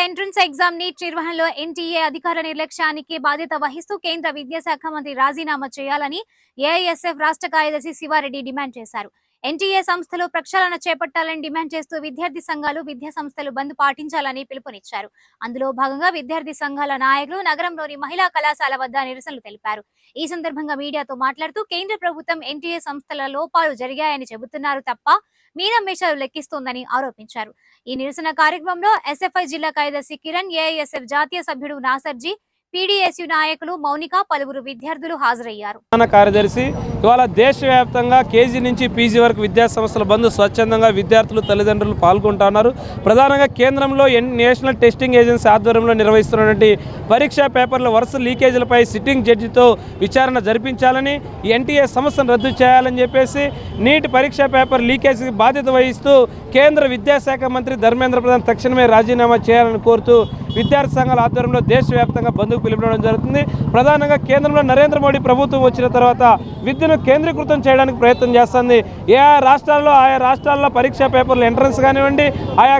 Entrance exam neat నిర్వహణలో NTA అధికార నిర్లక్ష్యానికి బాధ్యత వహిస్తూ కేంద్ర విద్యాశాఖ మంత్రి రాజీనామా చేయాలని ఏఐఎస్ఎఫ్ రాష్ట్ర కార్యదర్శి శివారెడ్డి డిమాండ్ చేశారు. ఎన్టీఏ సంస్థలో ప్రక్షాళన చేపట్టాలని డిమాండ్ చేస్తూ విద్యార్థి సంఘాలు విద్యా సంస్థలు బంద్ పాటించాలని పిలుపునిచ్చారు. అందులో భాగంగా విద్యార్థి సంఘాల నాయకులు నగరంలోని మహిళా కళాశాల వద్ద నిరసనలు తెలిపారు. ఈ సందర్భంగా మీడియాతో మాట్లాడుతూ కేంద్ర ప్రభుత్వం ఎన్టీఏ సంస్థల లోపాలు జరిగాయని చెబుతున్నారు తప్ప మీనమేషాలు లెక్కిస్తోందని ఆరోపించారు. ఈ నిరసన కార్యక్రమంలో ఎస్ఎఫ్ఐ జిల్లా కార్యదర్శి కిరణ్, ఏఐఎస్ఎఫ్ జాతీయ సభ్యుడు నాసర్జీ, పీడీఎస్యు నాయకులు మౌనిక, పలువురు విద్యార్థులు హాజరయ్యారు. కార్యదర్శి ఇవాళ దేశవ్యాప్తంగా కేజీ నుంచి పీజీ వరకు విద్యా సంస్థల బంద్ స్వచ్ఛందంగా విద్యార్థులు తల్లిదండ్రులు పాల్గొంటున్నారు. ప్రధానంగా కేంద్రంలో నేషనల్ టెస్టింగ్ ఏజెన్సీ ఆధ్వర్యంలో నిర్వహిస్తున్నటువంటి పరీక్షా పేపర్ల వరుస లీకేజీలపై సిట్టింగ్ జడ్జితో విచారణ జరిపించాలని, ఎన్టీఏ సంస్థను రద్దు చేయాలని చెప్పేసి నీట్ పరీక్షా పేపర్ లీకేజీకి బాధ్యత వహిస్తూ కేంద్ర విద్యాశాఖ మంత్రి ధర్మేంద్ర ప్రధాన్ తక్షణమే రాజీనామా చేయాలని కోరుతూ విద్యార్థి సంఘాల ఆధ్వర్యంలో దేశవ్యాప్తంగా బంద్కు పిలుపునివ్వడం జరుగుతుంది. ప్రధానంగా కేంద్రంలో నరేంద్ర మోడీ ప్రభుత్వం వచ్చిన తర్వాత విద్యను కేంద్రీకృతం చేయడానికి ప్రయత్నం చేస్తుంది. ఆయా రాష్ట్రాల్లో పరీక్షా పేపర్లు ఎంట్రన్స్ కానివ్వండి, ఆయా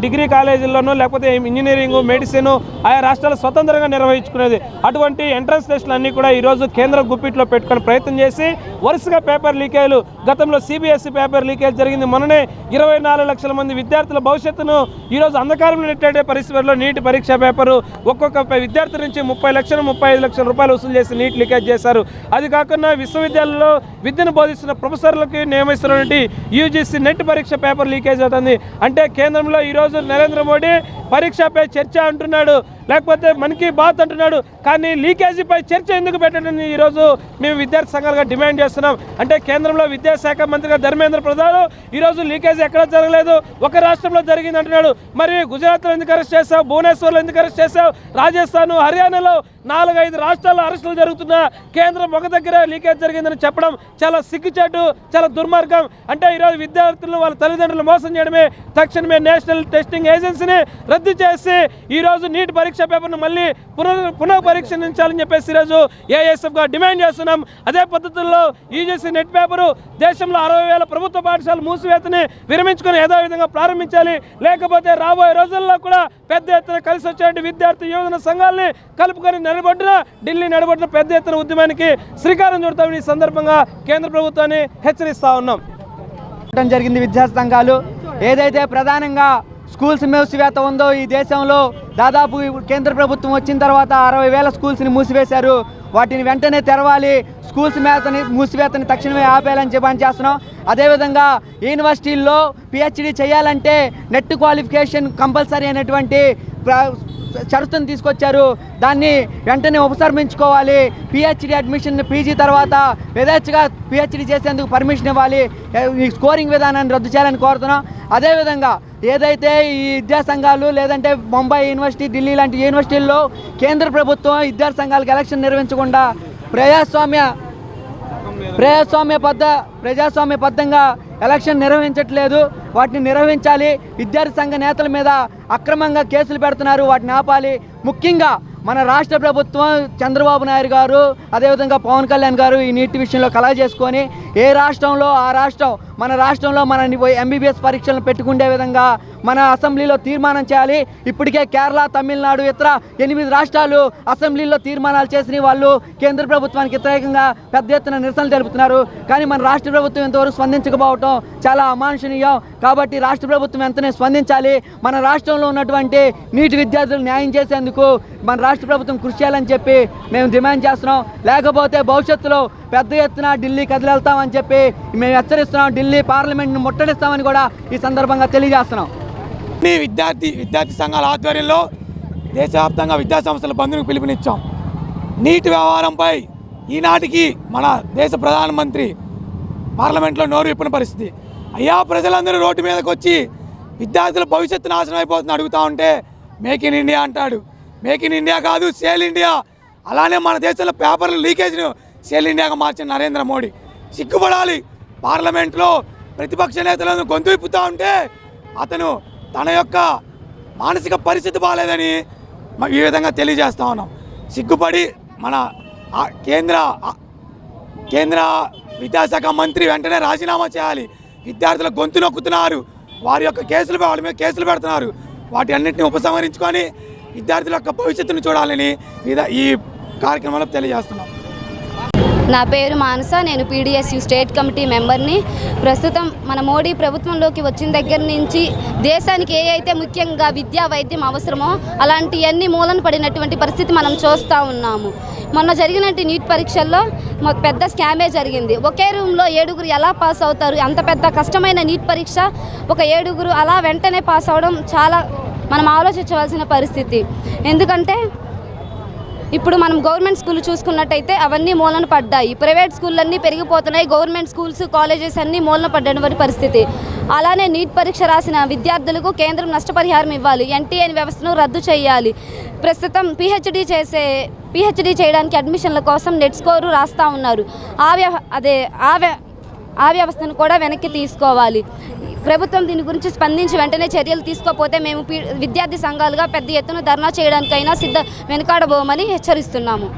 డిగ్రీ కాలేజీల్లోనూ లేకపోతే ఇంజనీరింగ్, మెడిసిన్ ఆయా రాష్ట్రాలు స్వతంత్రంగా నిర్వహించుకునేది. అటువంటి ఎంట్రన్స్ టెస్టులు అన్నీ కూడా ఈరోజు కేంద్ర గుప్పిట్లో పెట్టుకుని ప్రయత్నం చేసి వరుసగా పేపర్ లీకేజీలు, గతంలో సిబిఎస్ఈ పేపర్ లీకేజ్ జరిగింది. మొన్ననే 24 లక్షల మంది విద్యార్థుల భవిష్యత్తును ఈరోజు అంధకారంలో నెట్టే పరిస్థితుల్లో నీటి పరీక్షా పేపరు ఒక్కొక్క విద్యార్థి నుంచి 30 లక్షలు 35 లక్షల రూపాయలు వసూలు చేసి నీట్ లీకేజ్ చేశారు. అది కాకుండా విశ్వవిద్యాలయంలో విద్యను బోధిస్తున్న ప్రొఫెసర్లకు నియమిస్తున్నటువంటి యూజీసీ నెట్ పరీక్ష పేపర్ లీకేజ్ అవుతుంది. అంటే కేంద్రంలో ఈరోజు నరేంద్ర మోడీ పరీక్షపై చర్చ అంటున్నాడు, లేకపోతే మన్ కీ బాత్ అంటున్నాడు, కానీ లీకేజీపై చర్చ ఎందుకు పెట్టడం ఈరోజు మేము విద్యార్థి సంఘాలుగా డిమాండ్ చేస్తున్నాం. అంటే కేంద్రంలో విద్యాశాఖ మంత్రిగా ధర్మేంద్ర ప్రధాన్ ఈరోజు లీకేజీ ఎక్కడ జరగలేదు, ఒక రాష్ట్రంలో జరిగింది అంటున్నాడు. మరి గుజరాత్లో ఎందుకు అరెస్ట్ చేశావు, భువనేశ్వర్లో ఎందుకు అరెస్ట్ చేశావు, రాజస్థాన్, హర్యానాలో 4-5 రాష్ట్రాల్లో అరెస్టులు జరుగుతున్నా కేంద్రం ఒక దగ్గర లీకేజ్ జరిగిందని చెప్పడం చాలా సిగ్గుచేటు, చాలా దుర్మార్గం. అంటే ఈరోజు విద్యార్థులను వాళ్ళ తల్లిదండ్రులు మోసం చేయడమే. తక్షణమే నేషనల్ టెస్టింగ్ ఏజెన్సీని రద్దు చేసి ఈరోజు నీట్ పరీక్ష పేపర్ను మళ్ళీ పునః పరీక్షించాలని చెప్పేసి ఈరోజు ఏఐఎస్ఎఫ్గా డిమాండ్ చేస్తున్నాం. అదే పద్ధతుల్లో యూజీసీ నెట్ పేపరు దేశంలో 60,000 ప్రభుత్వ పాఠశాలలు మూసివేతని విరమించుకొని యథావిధంగా ప్రారంభించాలి. లేకపోతే రాబోయే రోజుల్లో కూడా పెద్ద ఎత్తున కలిసి వచ్చే విద్యార్థి యువజన సంఘాలని కలుపుకొని ఢిల్లీ నడబడిన పెద్ద ఎత్తున ఉద్యమానికి శ్రీకారం చుడతామని ఈ సందర్భంగా కేంద్ర ప్రభుత్వాన్ని హెచ్చరిస్తా ఉన్నాం. జరిగింది విద్యా సంఘాలు ఏదైతే ప్రధానంగా స్కూల్స్ మూసివేత ఉందో ఈ దేశంలో దాదాపు కేంద్ర ప్రభుత్వం వచ్చిన తర్వాత 60,000 స్కూల్స్ని మూసివేశారు. వాటిని వెంటనే తెరవాలి, స్కూల్స్ మూసివేతని తక్షణమే ఆపేయాలని చెప్పని చేస్తున్నాం. అదేవిధంగా యూనివర్సిటీల్లో పిహెచ్డి చేయాలంటే నెట్ క్వాలిఫికేషన్ కంపల్సరీ అనేటువంటి షరతును తీసుకొచ్చారు. దాన్ని వెంటనే ఉపసంహరించుకోవాలి. పిహెచ్డి అడ్మిషన్ పీజీ తర్వాత యథేచ్ఛగా పిహెచ్డి చేసేందుకు పర్మిషన్ ఇవ్వాలి. ఈ స్కోరింగ్ విధానాన్ని రద్దు చేయాలని కోరుతున్నాం. అదేవిధంగా ఏదైతే ఈ విద్యా సంఘాలు లేదంటే ముంబై యూనివర్సిటీ, ఢిల్లీ లాంటి యూనివర్సిటీల్లో కేంద్ర ప్రభుత్వం విద్యార్థి సంఘాలకు ఎలక్షన్ నిర్వహించకుండా ప్రజాస్వామ్యబద్ధంగా ఎలక్షన్ నిర్వహించట్లేదు. వాటిని నిర్వహించాలి. విద్యార్థి సంఘ నేతల మీద అక్రమంగా కేసులు పెడుతున్నారు, వాటిని ఆపాలి. ముఖ్యంగా మన రాష్ట్ర ప్రభుత్వం చంద్రబాబు నాయుడు గారు అదేవిధంగా పవన్ కళ్యాణ్ గారు ఈ నీటి విషయంలో కలగ చేసుకొని ఏ రాష్ట్రంలో ఆ రాష్ట్రం మన రాష్ట్రంలో మన ఎంబీబీఎస్ పరీక్షలను పెట్టుకునే విధంగా మన అసెంబ్లీలో తీర్మానం చేయాలి. ఇప్పటికే కేరళ, తమిళనాడు ఇతర 8 రాష్ట్రాలు అసెంబ్లీలో తీర్మానాలు చేసి వాళ్ళు కేంద్ర ప్రభుత్వానికి వ్యతిరేకంగా పెద్ద ఎత్తున నిరసనలు తెలుపుతున్నారు. కానీ మన రాష్ట్ర ప్రభుత్వం ఇంతవరకు స్పందించకపోవటం చాలా అమానుషణీయం. కాబట్టి రాష్ట్ర ప్రభుత్వం వెంటనే స్పందించాలి. మన రాష్ట్రంలో ఉన్నటువంటి నీటి విద్యార్థులు న్యాయం చేసేందుకు మన రాష్ట్ర ప్రభుత్వం కృషి చేయాలని చెప్పి మేము డిమాండ్ చేస్తున్నాం. లేకపోతే భవిష్యత్తులో పెద్ద ఎత్తున ఢిల్లీ కదిలివెళ్తామని చెప్పి మేము హెచ్చరిస్తున్నాం. ఢిల్లీ పార్లమెంట్ను ముట్టడిస్తామని కూడా ఈ సందర్భంగా తెలియజేస్తున్నాం. విద్యార్థి సంఘాల ఆధ్వర్యంలో దేశవ్యాప్తంగా విద్యా సంస్థల బంద్కు పిలుపునిచ్చాం. నీటి వ్యవహారంపై ఈనాటికి మన దేశ ప్రధానమంత్రి పార్లమెంట్లో నోరు విప్పిన పరిస్థితి. అయ్యా, ప్రజలందరూ రోడ్డు మీదకి వచ్చి విద్యార్థుల భవిష్యత్తు నాశనం అయిపోతుంది అడుగుతూ ఉంటే మేక్ ఇన్ ఇండియా అంటాడు. మేక్ ఇన్ ఇండియా కాదు, సేల్ ఇండియా. అలానే మన దేశంలో పేపర్ల లీకేజ్ను సేల్ ఇండియాగా మార్చిన నరేంద్ర మోడీ సిగ్గుపడాలి. పార్లమెంట్లో ప్రతిపక్ష నేతలను గొంతు విప్పుతూ ఉంటే అతను తన యొక్క మానసిక పరిస్థితి బాగాలేదని ఈ విధంగా తెలియజేస్తూ ఉన్నాం. సిగ్గుపడి మన కేంద్ర విద్యాశాఖ మంత్రి వెంటనే రాజీనామా చేయాలి. విద్యార్థుల గొంతు నొక్కుతున్నారు, వాళ్ళ మీద కేసులు పెడుతున్నారు. వాటి అన్నింటినీ ఉపసంహరించుకొని విద్యార్థుల యొక్క భవిష్యత్తును చూడాలని ఈ కార్యక్రమంలో తెలియజేస్తున్నాం. నా పేరు మానస, నేను పీడిఎస్యు స్టేట్ కమిటీ మెంబర్ని. ప్రస్తుతం మన మోడీ ప్రభుత్వంలోకి వచ్చిన దగ్గర నుంచి దేశానికి ఏ అయితే ముఖ్యంగా విద్యా వైద్యం అవసరమో అలాంటివన్నీ మూలన పడినటువంటి పరిస్థితి మనం చూస్తూ ఉన్నాము. మొన్న జరిగినట్టు నీట్ పరీక్షల్లో పెద్ద స్కామే జరిగింది. ఒకే రూమ్లో 7 ఎలా పాస్ అవుతారు? అంత పెద్ద కష్టమైన నీట్ పరీక్ష ఒక 7 అలా వెంటనే పాస్ అవడం చాలా మనం ఆలోచించవలసిన పరిస్థితి. ఎందుకంటే ఇప్పుడు మనం గవర్నమెంట్ స్కూల్ చూసుకున్నట్టయితే అవన్నీ మూలన పడ్డాయి. ప్రైవేట్ స్కూళ్ళన్నీ పెరిగిపోతున్నాయి. గవర్నమెంట్ స్కూల్స్, కాలేజెస్ అన్నీ మూలన పడ్డటువంటి పరిస్థితి. అలానే నీట్ పరీక్ష రాసిన విద్యార్థులకు కేంద్రం నష్టపరిహారం ఇవ్వాలి. ఎన్టీఏ వ్యవస్థను రద్దు చేయాలి. ప్రస్తుతం పిహెచ్డి చేయడానికి అడ్మిషన్ల కోసం నెట్ స్కోరు రాస్తూ ఉన్నారు. ఆ వ్యవస్థను కూడా వెనక్కి తీసుకోవాలి. ప్రభుత్వం దీని గురించి స్పందించి వెంటనే చర్యలు తీసుకోకపోతే మేము విద్యార్థి సంఘాలుగా పెద్ద ఎత్తున ధర్నా చేయడానికైనా వెనుకాడబోమని హెచ్చరిస్తున్నాము.